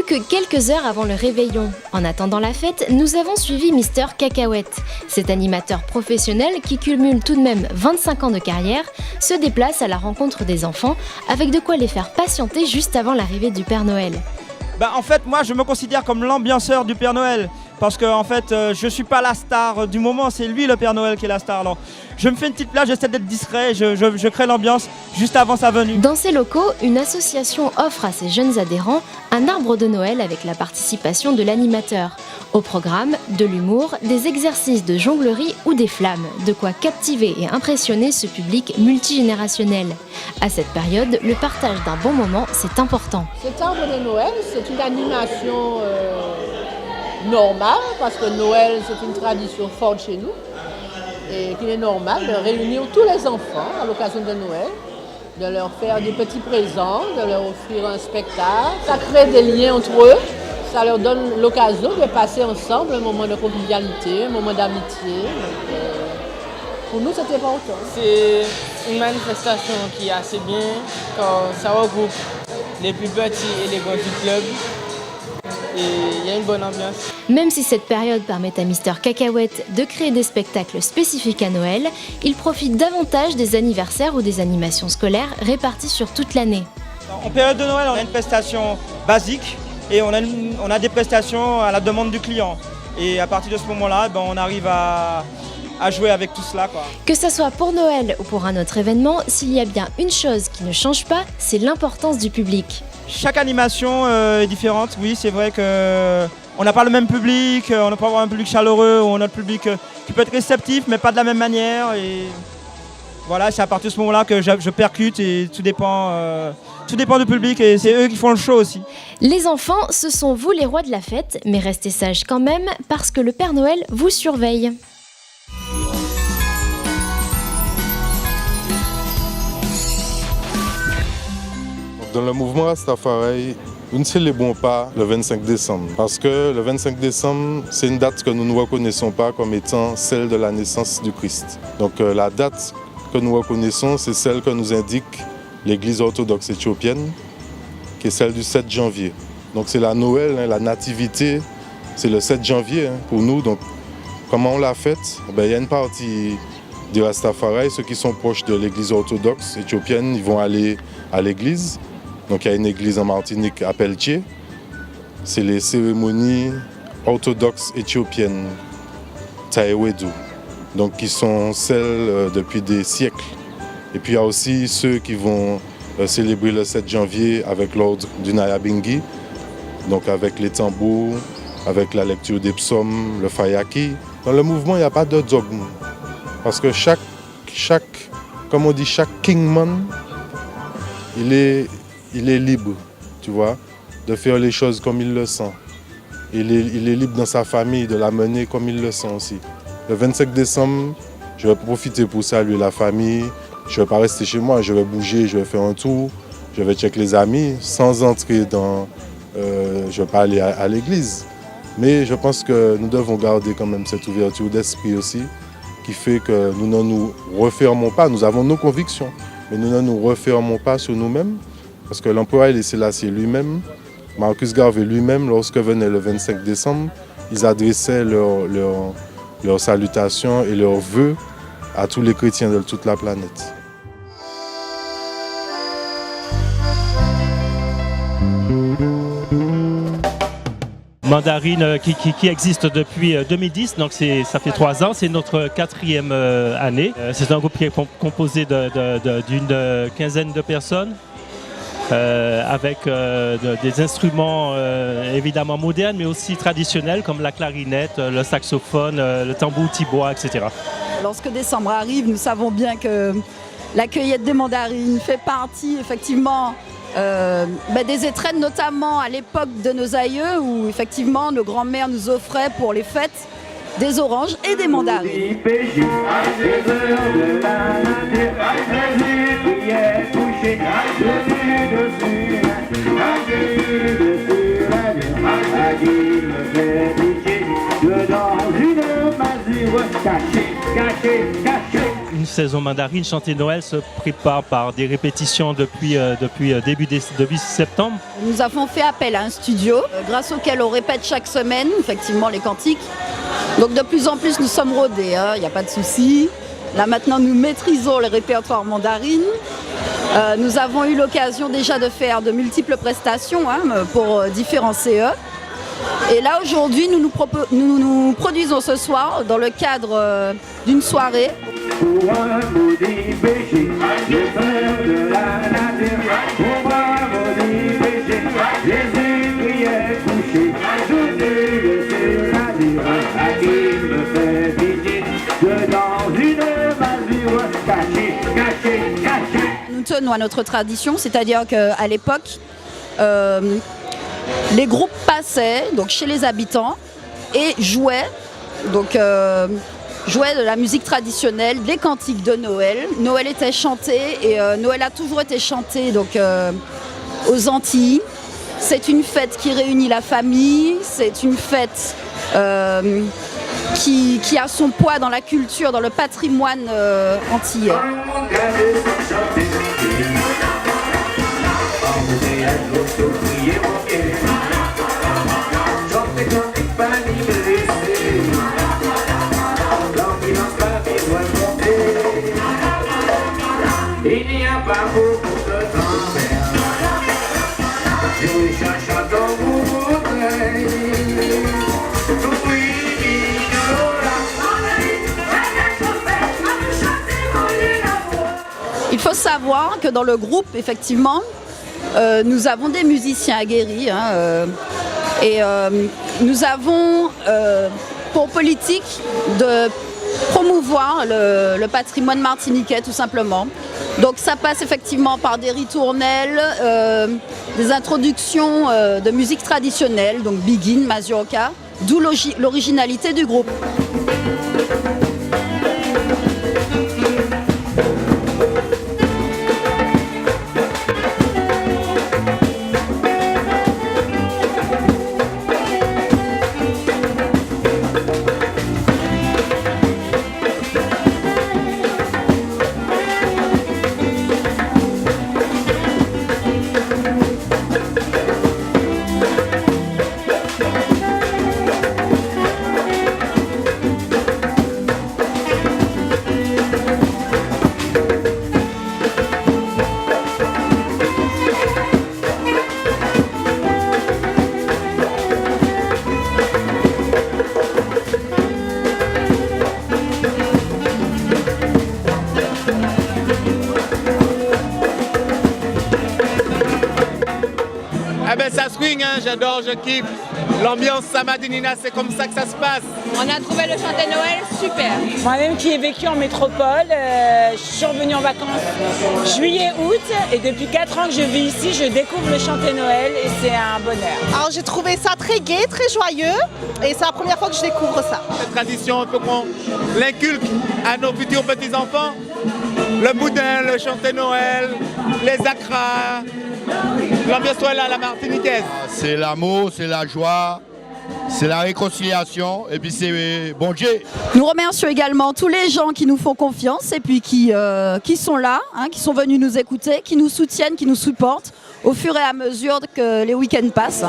que quelques heures avant le réveillon. En attendant la fête, nous avons suivi Mister Cacahuète. Cet animateur professionnel, qui cumule tout de même 25 ans de carrière, se déplace à la rencontre des enfants avec de quoi les faire patienter juste avant l'arrivée du Père Noël. En fait, moi, je me considère comme l'ambianceur du Père Noël. Parce que en fait, je ne suis pas la star du moment, c'est lui le Père Noël qui est la star. Alors, je me fais une petite place, j'essaie d'être discret, je crée l'ambiance juste avant sa venue. Dans ces locaux, une association offre à ses jeunes adhérents un arbre de Noël avec la participation de l'animateur. Au programme, de l'humour, des exercices de jonglerie ou des flammes, de quoi captiver et impressionner ce public multigénérationnel. À cette période, le partage d'un bon moment, c'est important. Cet arbre de Noël, c'est une animation normale, parce que Noël, c'est une tradition forte chez nous, et qu'il est normal de réunir tous les enfants à l'occasion de Noël, de leur faire des petits présents, de leur offrir un spectacle. Ça crée des liens entre eux. Ça leur donne l'occasion de passer ensemble un moment de convivialité, un moment d'amitié. Pour nous, c'est important. C'est une manifestation qui est assez bien, quand ça regroupe les plus petits et les grands du club. Et il y a une bonne ambiance. Même si cette période permet à Mister Cacahuète de créer des spectacles spécifiques à Noël, il profite davantage des anniversaires ou des animations scolaires réparties sur toute l'année. En période de Noël, on a une prestation basique. Et on a des prestations à la demande du client. Et à partir de ce moment-là, on arrive à jouer avec tout cela, quoi. Que ce soit pour Noël ou pour un autre événement, s'il y a bien une chose qui ne change pas, c'est l'importance du public. Chaque animation est différente. Oui, c'est vrai qu'on n'a pas le même public, on ne peut pas avoir un public chaleureux ou un autre public qui peut être réceptif, mais pas de la même manière. Et voilà, c'est à partir de ce moment-là que je percute et tout dépend du public et c'est eux qui font le show aussi. Les enfants, ce sont vous les rois de la fête, mais restez sages quand même parce que le Père Noël vous surveille. Dans le mouvement Rastafari, nous ne célébrons pas le 25 décembre parce que le 25 décembre, c'est une date que nous ne reconnaissons pas comme étant celle de la naissance du Christ. Donc la date que nous reconnaissons, c'est celle que nous indique l'Église orthodoxe éthiopienne, qui est celle du 7 janvier. Donc c'est la Noël, la nativité, c'est le 7 janvier pour nous. Donc comment on la fête? Il y a une partie des Rastafari, ceux qui sont proches de l'Église orthodoxe éthiopienne, ils vont aller à l'église. Donc il y a une église en Martinique à Pelletier. C'est les cérémonies orthodoxes éthiopiennes, Taewedu, donc qui sont celles depuis des siècles. Et puis il y a aussi ceux qui vont célébrer le 7 janvier avec l'ordre du Nyabinghi, donc avec les tambours, avec la lecture des psaumes, le fayaki. Dans le mouvement, il n'y a pas de dogme. Parce que chaque kingman, il est libre, tu vois, de faire les choses comme il le sent. Il est libre dans sa famille de la mener comme il le sent aussi. Le 25 décembre, je vais profiter pour saluer la famille. Je ne vais pas rester chez moi, je vais bouger, je vais faire un tour, je vais checker les amis sans entrer dans... je ne vais pas aller à l'église. Mais je pense que nous devons garder quand même cette ouverture d'esprit aussi, qui fait que nous ne nous refermons pas. Nous avons nos convictions, mais nous ne nous refermons pas sur nous-mêmes, parce que l'empereur Haïlé Sélassié lui-même, Marcus Garvey lui-même, lorsque venait le 25 décembre, ils adressaient leurs salutations et leurs vœux à tous les chrétiens de toute la planète. Mandarine qui existe depuis 2010, donc ça fait 3 ans, c'est notre 4e année. C'est un groupe qui est composé d'une quinzaine de personnes, avec des instruments évidemment modernes, mais aussi traditionnels comme la clarinette, le saxophone, le tambour tibois, etc. Lorsque décembre arrive, nous savons bien que la cueillette des mandarines fait partie effectivement des étrennes, notamment à l'époque de nos aïeux, où effectivement nos grands-mères nous offraient pour les fêtes des oranges et des mandarines. Une saison mandarine. Chanter Noël se prépare par des répétitions depuis début septembre. Nous avons fait appel à un studio grâce auquel on répète chaque semaine, effectivement, les cantiques. Donc de plus en plus, nous sommes rodés, hein, il n'y a pas de souci. Là maintenant, nous maîtrisons le répertoire mandarine. Nous avons eu l'occasion déjà de faire de multiples prestations pour différents CE. Et là aujourd'hui, nous nous produisons ce soir dans le cadre d'une soirée. Pour un maudit péché, le frère de la nature. Pour un maudit péché, Jésus priait couché. Jésus de ses navires, à qui me fait visite, dans une masure cachée, cachée, cachée. Nous tenons à notre tradition, c'est-à-dire qu'à l'époque, les groupes passaient donc, chez les habitants et jouaient, jouaient de la musique traditionnelle, des cantiques de Noël. Noël était chanté et Noël a toujours été chanté donc, aux Antilles. C'est une fête qui réunit la famille, c'est une fête qui a son poids dans la culture, dans le patrimoine antillais. Il n'y a pas beaucoup de temps, je cherche dans mon Il faut savoir que dans le groupe, effectivement, nous avons des musiciens aguerris et nous avons pour politique de promouvoir le patrimoine martiniquais tout simplement. Donc ça passe effectivement par des ritournelles, des introductions de musique traditionnelle, donc biguine, mazurka, d'où l'originalité du groupe. Ça swing, hein, j'adore, je kiffe. L'ambiance Samadinina, c'est comme ça que ça se passe. On a trouvé le chanter Noël super. Moi-même qui ai vécu en métropole, je suis revenue en vacances juillet-août et depuis 4 ans que je vis ici, je découvre le chanter Noël et c'est un bonheur. Alors j'ai trouvé ça très gai, très joyeux et c'est la première fois que je découvre ça. Cette tradition, il faut qu'on l'inculque à nos futurs petits-enfants. Le boudin, le chanter Noël, les acras. L'ambiance Noël à la martiniquaise. C'est l'amour, c'est la joie, c'est la réconciliation et puis c'est bon Dieu. Nous remercions également tous les gens qui nous font confiance et puis qui sont là, qui sont venus nous écouter, qui nous soutiennent, qui nous supportent au fur et à mesure que les week-ends passent.